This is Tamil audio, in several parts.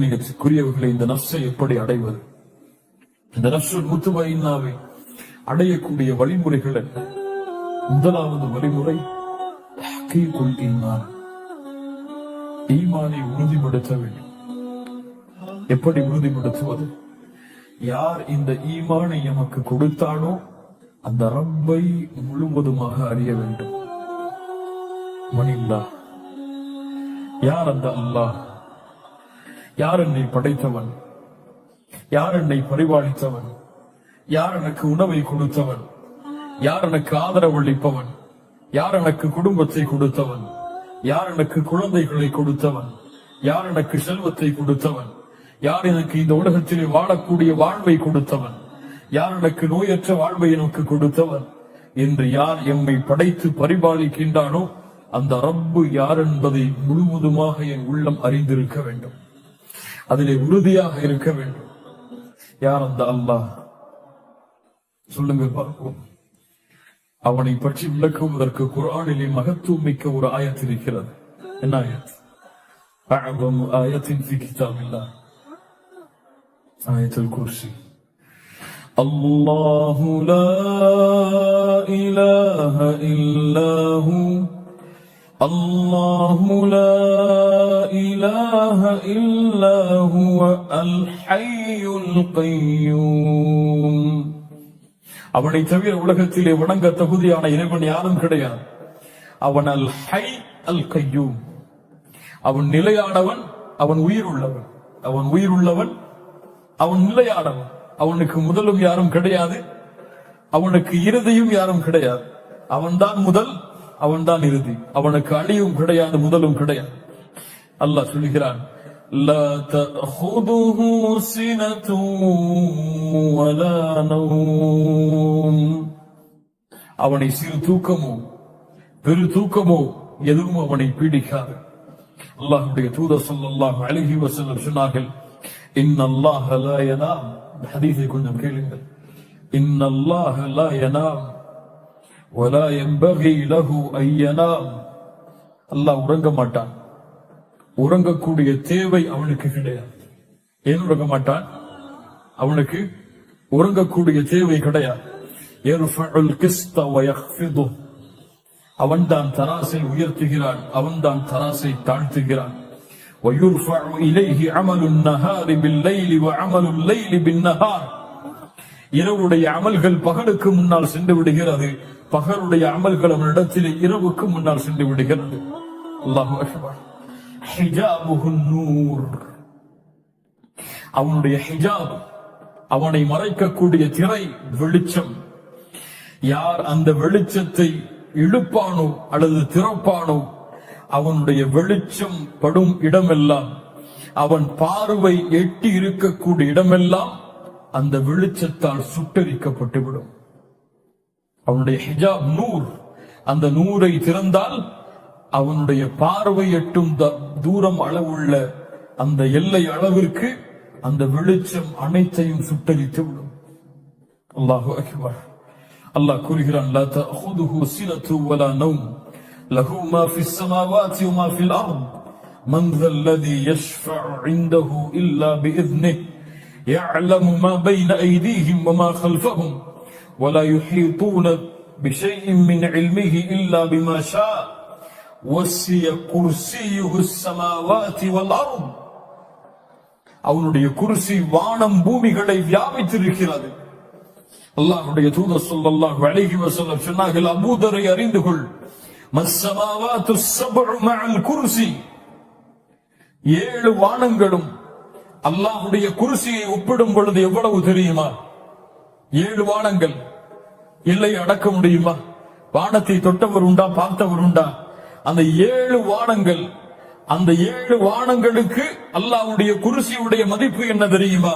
நீங்கக்குரியவர்களை இந்த நஃப்ஸை எப்படி அடைவது? இந்த நஃப்ஸுல் முத்மஇன்னாவை அடையக்கூடிய வழிமுறைகள் என்ன? முதலாவது வழிமுறை தஹ்கீகுல் ஈமான், ஈமானை உறுதிப்படுத்த வேண்டும். எப்படி உறுதிப்படுத்துவது? யார் இந்த ஈமானை எமக்கு கொடுத்தானோ அந்த ரப்பை முழுவதுமாக அறிய வேண்டும். மனிதா, யார் அந்த அல்லாஹ்? யார் என்னை படைத்தவன்? யார் என்னை பரிபாலித்தவன்? யார் எனக்கு உணவை கொடுத்தவன்? யார் எனக்கு ஆதரவு அளிப்பவன்? யார் எனக்கு குடும்பத்தை கொடுத்தவன்? யார் எனக்கு குழந்தைகளை கொடுத்தவன்? யார் எனக்கு செல்வத்தை கொடுத்தவன்? யார் எனக்கு இந்த உலகத்திலே வாழக்கூடிய வாழ்வை கொடுத்தவன்? யார் எனக்கு நோயற்ற வாழ்வை எனக்கு கொடுத்தவன் என்று யார் எம்மை படைத்து பரிபாலிக்கின்றானோ அந்த ரப்பு யார் என்பதை முழுவதுமாக என் உள்ளம் அறிந்திருக்க வேண்டும். அதிலே உறுதியாக இருக்க வேண்டும். யார் அந்த அல்லாஹ்? சொல்லுங்கள் பார்ப்போம். அவனை பற்றி விளக்குவதற்கு குர்ஆனிலே மகத்துவம் மிக்க ஒரு ஆயத் இருக்கிறது. என்ன ஆயத்? அஅதமு ஆயத்தின் ஃபீ கிதாபில்லாஹ், ஆயத்துல் குர்சி. அல்லாஹு லா இலாஹ இல்லாஹு, அல்லாஹு லா இலாஹ இல்லாஹு அல் ஹய்யுல் கய்யூம். அவனை தவிர உலகத்திலே வணங்க தகுதியான இறைவன் யாரும் கிடையாது. அவன் அல் ஹை அல் கய்யூம். அவன் நிலையானவன், அவன் உயிர் உள்ளவன். அவன் உயிர் உள்ளவன், அவன் நிலையானவன். அவனுக்கு முதலும் யாரும் கிடையாது, அவனுக்கு இறுதியும் யாரும் கிடையாது. அவன்தான் முதல், அவன்தான் இறுதி. அவனுக்கு அழியும் கிடையாது, முதலும் கிடையாது. அல்லாஹ் சொல்கிறான், லா தஅஹுதுஹு சினது வலா நௌம். அவனை சிறு தூக்கமோ பெரு தூக்கமோ எதுவும் அவனை பீடிக்காது. அல்லாஹ்வுடைய தூதர் ஸல்லல்லாஹு அலைஹி வஸல்லம் சொன்னார்கள், இன்னல்லாஹ லா யனாம். இந்த ஹதீஸை கொஞ்சம் கேளுங்கள். இன்னல்லாஹ லா யனாம் வலா யன்பகி லஹு அன் யனாம். அல்லாஹ் உறங்க மாட்டான். உறங்கக்கூடிய தேவை அவனுக்கு கிடையாது. ஏன் உறங்க மாட்டான்? அவனுக்கு உறங்கக்கூடிய தேவை கிடையாது. யர்ஃபஉல் கிஸ்த வ யக்ஃபிது. அவன்தான் தராசை உயர்த்துகிறான், அவன்தான் தராசை தாழ்த்துகிறான். وَيُرْفَعُ إِلَيْهِ عَمَلُ النَّهَارِ بِاللَّيْلِ وَعَمَلُ اللَّيْلِ بِالنَّهَارِ. இரவுடைய அமல்கள் பகலுக்கு முன்னால் சென்று விடுகிறது, பகலுடைய அமல்கள் அவனிடத்தில் இரவுக்கு முன்னால் சென்று விடுகிறது. அல்லாஹு அக்பர். ஹிஜாபுஹு நூர். அவனுடைய ஹிஜாப், அவனை மறைக்கக்கூடிய திரை வெளிச்சம். யார் அந்த வெளிச்சத்தை இழுப்பானோ அல்லது திறப்பானோ அவனுடைய வெளிச்சம் படும் இடமெல்லாம், அவன் பார்வை எட்டி இருக்கக்கூடிய இடமெல்லாம் அந்த வெளிச்சத்தால் சுட்டரிக்கப்பட்டுவிடும். அவனுடைய ஹிஜாப் நூர். அந்த நூரை திறந்தால் அவனுடைய பார்வை எட்டும் தூரம் அளவுள்ள அந்த எல்லை அளவிற்கு அந்த வெளிச்சம் அனைத்தையும் சுட்டரித்து விடும். அல்லாஹு அக்பர். அல்லாஹ் கூறுகிறான், லா தஅஹுதுஹு சினது வலா நௌம் லஹு மா ஃபிஸ் ஸமாவாதி வ மா ஃபில் அர்த் மன் ஸல்லதி யஷ்ஃபஉ இன்தஹு இல்லா பிஇذنஹு يعلم ما بين أيديهم وما خلفهم ولا يحيطون بشيء من علمه إلا بما شاء وسع كرسيه السماوات والأرض. அவனுடைய குர்சி வானம் பூமிகளை வியாபித்திருக்கிறது. அல்லாஹ்வுடைய தூதர் ஸல்லல்லாஹு அலைஹி வஸல்லம் சொன்னார்கள், அபூதரை அறிந்து கொள், மஸ்ஸமாவாத்து ஸப்உ மஅல் குர்சி. 7 வானங்களும் அல்லாஹ்வுடைய குர்சியை ஒப்பிடும் பொழுது எவ்வளவு தெரியுமா? 7 வானங்கள் இல்லை அடக்க முடியுமா? வானத்தை தொட்டவர் உண்டா, பார்த்தவர் உண்டா? அந்த 7 வானங்கள், அந்த 7 வானங்களுக்கு அல்லாஹ்வுடைய குர்சியுடைய மதிப்பு என்ன தெரியுமா?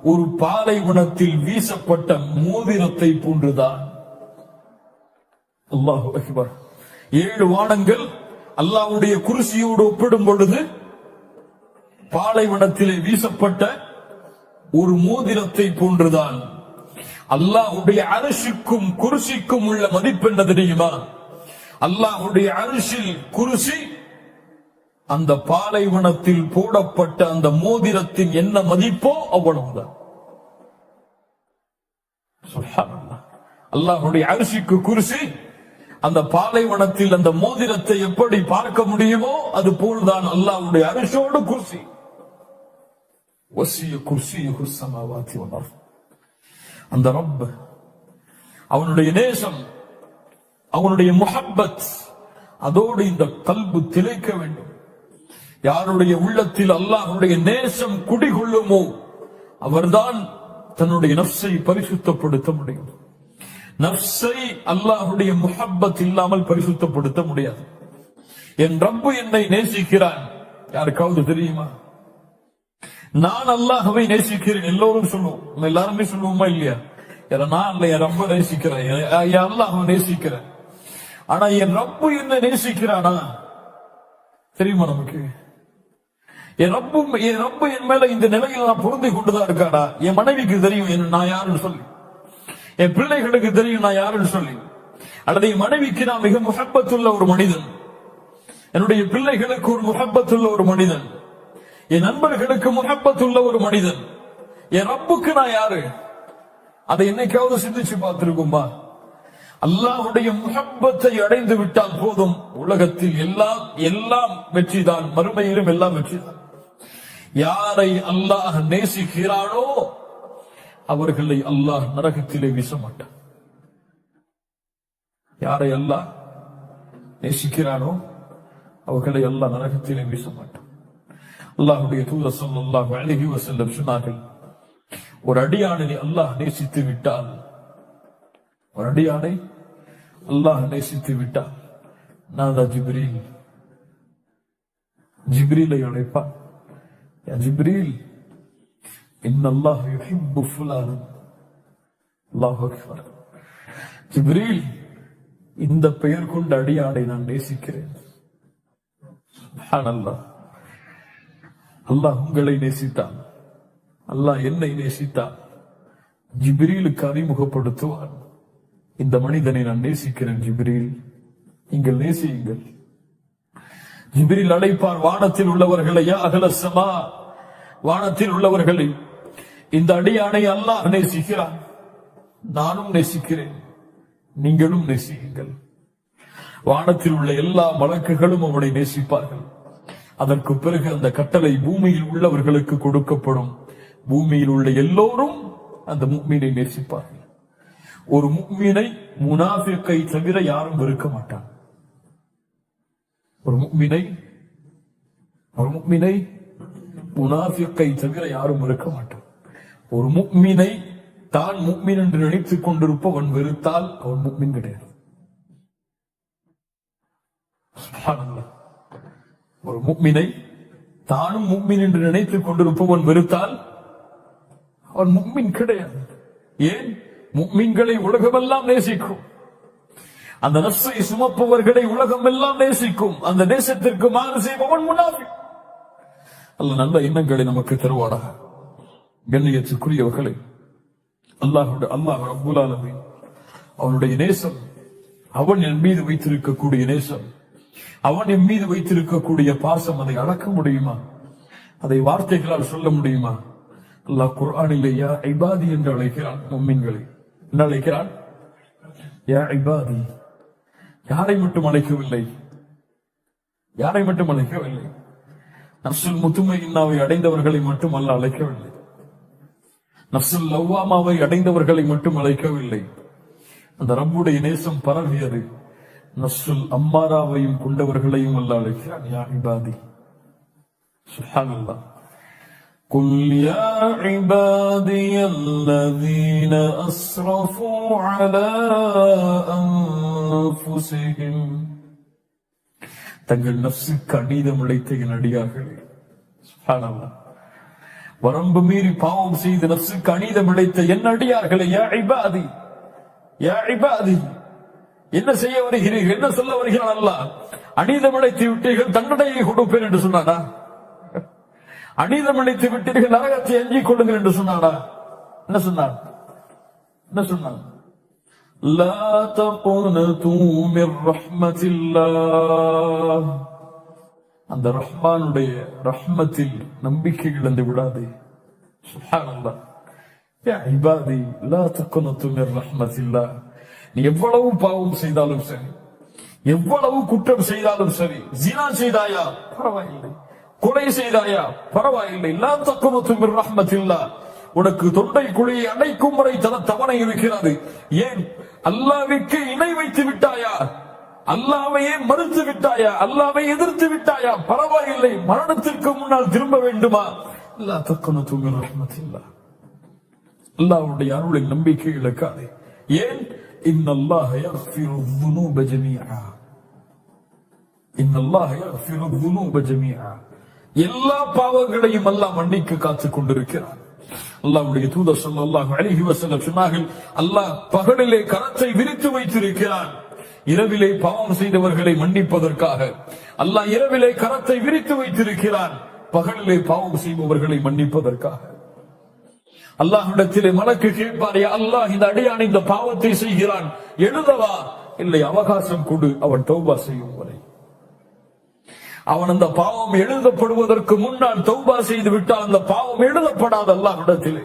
ஒரு பாலைவனத்தில் வீசப்பட்ட மோதிரத்தை போன்றுதான். அல்லாஹு அக்பர். 7 வானங்கள் அல்லாஹ்வுடைய குர்சியோடு ஒப்பிடும் பொழுது பாலைவனத்திலே வீசப்பட்ட ஒரு மோதிரத்தை போன்றுதான். அல்லாஹ்வுடைய அர்ஷுக்கும் குர்சிக்கும் உள்ள மதிப்பு என்ன தெரியுமா? அல்லாஹ்வுடைய அர்ஷில் குர்சி, அந்த பாலைவனத்தில் போடப்பட்ட அந்த மோதிரத்தின் என்ன மதிப்போ அவ்வளவுதான். சுப்ஹானல்லாஹ். அல்லாஹ்வுடைய அர்ஷுக்கு குர்சி, அந்த பாலைவனத்தில் அந்த மோதிரத்தை எப்படி பார்க்க முடியுமோ அது போல்தான் அல்லாஹ்வுடைய அர்ஷோடு குர்சி. வசிய குர்சியுஹு ஸமாவாதி வல் அர்த். அந்த ரப், அவனுடைய நேசம், அவனுடைய முஹப்பத், அதோடு இந்த கல்பு திளைக்க வேண்டும். யாருடைய உள்ளத்தில் அல்லாஹ்வுடைய நேசம் குடிகொள்ளுமோ அவர்தான் தன்னுடைய நஃப்ஸை பரிசுத்தப்படுத்த முடியும். நஃப்ஸை அல்லாஹ்வுடைய முஹப்பத் இல்லாமல் பரிசுத்தப்படுத்த முடியாது. என் ரப்பு என்னை நேசிக்கிறான், யாருக்காவது தெரியுமா? நான் அல்லாஹ்வை நேசிக்கிறேன் எல்லோரும் சொல்லுவோம், எல்லாருமே சொல்லுவோமா இல்லையா? நான் இல்ல, என் ரப்ப நேசிக்கிறேன், என் அல்லாஹ்வை நேசிக்கிறேன். ஆனா என் ரப்பு என்ன நேசிக்கிறானா தெரியுமா நமக்கு? என் ரப்பு என் மேல இந்த நிலையில் நான் பொருந்தி கொண்டுதான் இருக்காடா. என் மனைவிக்கு தெரியும் நான் யாருன்னு சொல்லி, என் பிள்ளைகளுக்கு தெரியும் நான் யாருன்னு சொல்லி. அல்லது என் மனைவிக்கு நான் மிக முஹப்பத்துள்ள ஒரு மனிதன், என்னுடைய பிள்ளைகளுக்கு ஒரு முஹப்பத்துள்ள ஒரு மனிதன், என் நண்பர்களுக்கு முஹப்பத்துள்ள ஒரு மனிதன். என் ரப்புக்கு நான் யாரு? அதை என்னைக்காவது சிந்திச்சு பார்த்திருக்கும்பா? அல்லாஹ்வுடைய முஹப்பத்தை அடைந்து விட்டால் போதும், உலகத்தில் எல்லாம் வெற்றிதான், மறுமையிலும் எல்லாம் வெற்றிதான். யாரை அல்லாஹ் நேசிக்கிறானோ அவர்களை அல்லாஹ் நரகத்திலே வீச மாட்டான். யாரை அல்லாஹ் நேசிக்கிறானோ அவர்களை அல்லாஹ் நரகத்திலே வீச மாட்டான். அல்லாஹ்வுடைய தூதர் ஸல்லல்லாஹு அலைஹி வஸல்லம் சொன்னார்கள், ஒரு அடியானை அல்லாஹ் நேசித்து விட்டால், ஒரு அடியானை அல்லாஹ் நேசித்து விட்டால் நாதா ஜிப்ரீலை அழைப்பான். யா ஜிப்ரீல், இன்னல்லாஹ் யுஹிப்பு ஃபுலானன். அல்லாஹு அக்பர். ஜிப்ரீல், இந்த பெயர் கொண்ட அடியானை நான் நேசிக்கிறேன். சுப்ஹானல்லாஹ். அல்லாஹ் உங்களை நேசித்தான், அல்லாஹ் என்னை நேசித்தான். ஜிப்ரீலுக்கு அறிமுகப்படுத்துவான், இந்த மனிதனை நான் நேசிக்கிறேன் ஜிப்ரீல், நீங்கள் நேசியுங்கள். ஜிப்ரீல் அழைப்பார் வானத்தில் உள்ளவர்களை, யா அஹ்லஸ் ஸமா, வானத்தில் உள்ளவர்களை, இந்த அடியானை அல்லாஹ் நேசிக்கிறான், நானும் நேசிக்கிறேன், நீங்களும் நேசியுங்கள். வானத்தில் உள்ள எல்லா மலக்குகளும் அவனை நேசிப்பார்கள். அதற்கு பிறகு அந்த கட்டளை பூமியில் உள்ளவர்களுக்கு கொடுக்கப்படும். பூமியில் உள்ள எல்லோரும் அந்த முஃமினை நேசிப்பார்கள். ஒரு முஃமினை முனாஃபிக்கை தவிர யாரும் வெறுக்க மாட்டான். ஒரு முஃமினை முனாஃபிக்கை தவிர யாரும் வெறுக்க மாட்டான். ஒரு முஃமினை தான் முஃமின் என்று நினைத்துக் கொண்டிருப்பவன் வெறுத்தால் அவன் முஃமின் கிடையாது. சுப்ஹானல்லாஹ். ஒரு முஃமினை தானும் முஃமின் என்று நினைத்துக் கொண்டிருப்பவன் வெறுத்தால் அவன் முஃமின் கிடையாது. ஏன்? முஃமின்களை உலகமெல்லாம் நேசிக்கும், அந்த நஃப்ஸை சுமப்பவர்களை உலகம் எல்லாம் நேசிக்கும். அந்த நேசத்திற்கு மாறு செய்பவன் முனாஃபிக். அல்லாஹ் நல்ல எண்ணங்களை நமக்கு தருவாராக. கண்ணியத்துக்குரியவர்களே, அல்லாஹ் ரப்பல் ஆலமீன் அவனுடைய நேசம், அவன் என் மீது வைத்திருக்கக்கூடிய நேசம், அவன் என் மீது வைத்திருக்கக்கூடிய பாசம், அதை அளக்க முடியுமா? அதை வார்த்தைகளால் சொல்ல முடியுமா? அல்லாஹ் குர்ஆனிலே யா இபாதி என்று அழைக்கிறான். முஃமின்களை என்ன அழைக்கிறான்? யா இபாதி. யாரை மட்டும் அழைக்கவில்லை, யாரை மட்டும் அழைக்கவில்லை, நஃப்ஸுல் முத்மஇன்னாவை அடைந்தவர்களை மட்டும் அல்லாஹ் அழைக்கவில்லை, நஃப்ஸுல் லவ்வாமாவை அடைந்தவர்களை மட்டும் அழைக்கவில்லை. அந்த ரப்புடைய நேசம் பரவியது, நஃப்ஸுல் அம்மாராவையும் கொண்டவர்களையும் அல்லாஹ் அழைக்கிறான். யா இபாதி. சுப்ஹானல்லாஹ். قل يا عبادي الذين أسرفوا على أنفسهم. தங்கள் நஃப்ஸுக்கு அநீதம் இழைத்த என் அடியார்களே. சுப்ஹானல்லாஹ். வரம்பு மீறி பாவம் செய்து நஃப்ஸுக்கு அநீதம் இழைத்த என் அடியார்களே, யா இபாதி, யா இபாதி. என்ன செய்ய வருகிறீர்கள், என்ன சொல்ல வருகிறான் அல்லாஹ்? அநீதம் இழைத்து விட்டீர்கள், தண்டனையை கொடுப்பேன் என்று சொன்னானா? அநீதம் இழைத்து விட்டீர்கள், நரகத்தை அஞ்சிக் கொள்ளுங்கள் என்று சொன்னானா? என்ன சொன்னான்? என்ன சொன்னான்? லா தக்னது மின் ரஹ்மத்தில்லாஹ். அந்த ரஹ்மானுடைய ரஹ்மத்தில் நம்பிக்கை இழந்து விடாதே. சுப்ஹானல்லாஹ். யா இபாதி லா தக்னது மிர் ரஹ்மத்தில்லாஹ். நீ எவ்வளவு பாவம் செய்தாலும் சரி, எவ்வளவு குற்றம் செய்தாலும் சரி, ஜினா செய்தாயா பரவாயில்லை, கொலை செய்தாயா பரவாயில்லை, லா தக்னது மிர் ரஹ்மத்தில்லாஹ். உனக்கு தொண்டை குழியை அடைக்கும் வரை தவணை இருக்கிறது. ஏன் அல்லாஹ்வுக்கு இணை வைத்து விட்டாயா, அல்லாஹ்வையே மறுத்து விட்டாயா, அல்லாஹ்வை எதிர்த்து விட்டாயா பரவாயில்லை, மரணத்திற்கு முன்னால் திரும்ப வேண்டுமா, லா தக்னது மிர் ரஹ்மத்தில்லாஹ். அல்லாஹ்வுடைய அருளில் நம்பிக்கை இழக்காதே. ஏன் இன்னல்லாஹ யக்ஃபிரு ذுனூப ஜமீஆ, இன்னல்லாஹ யக்ஃபிரு ذுனூப ஜமீஆ. எல்லா பாவங்களையும் அல்லாஹ் மன்னிக்க காத்துக் கொண்டிருக்கிறான். அல்லாஹ்வுடைய தூதர் ஸல்லல்லாஹு அலைஹி வஸல்லம் சொன்னார்கள், அல்லாஹ் பகலிலே கரத்தை விரித்து வைத்திருக்கிறான், இரவிலே பாவம் செய்தவர்களை மன்னிப்பதற்காக. அல்லாஹ் இரவிலே கரத்தை விரித்து வைத்திருக்கிறான், பகலிலே பாவம் செய்பவர்களை மன்னிப்பதற்காக. அல்லாஹ்விடத்திலே மலக்கு கேட்பார், யா அல்லாஹ், இந்த அடியான் இந்த பாவத்தை செய்கிறான், எழுதவா? இல்லை, அவகாசம் கொடு, அவன் தௌபா செய்யும் வரை. அவன் அந்த பாவம் எழுதப்படுவதற்கு முன்னால் தௌபா செய்து விட்டால் அந்த பாவம் எழுதப்படாத அல்லாஹ்விடத்திலே.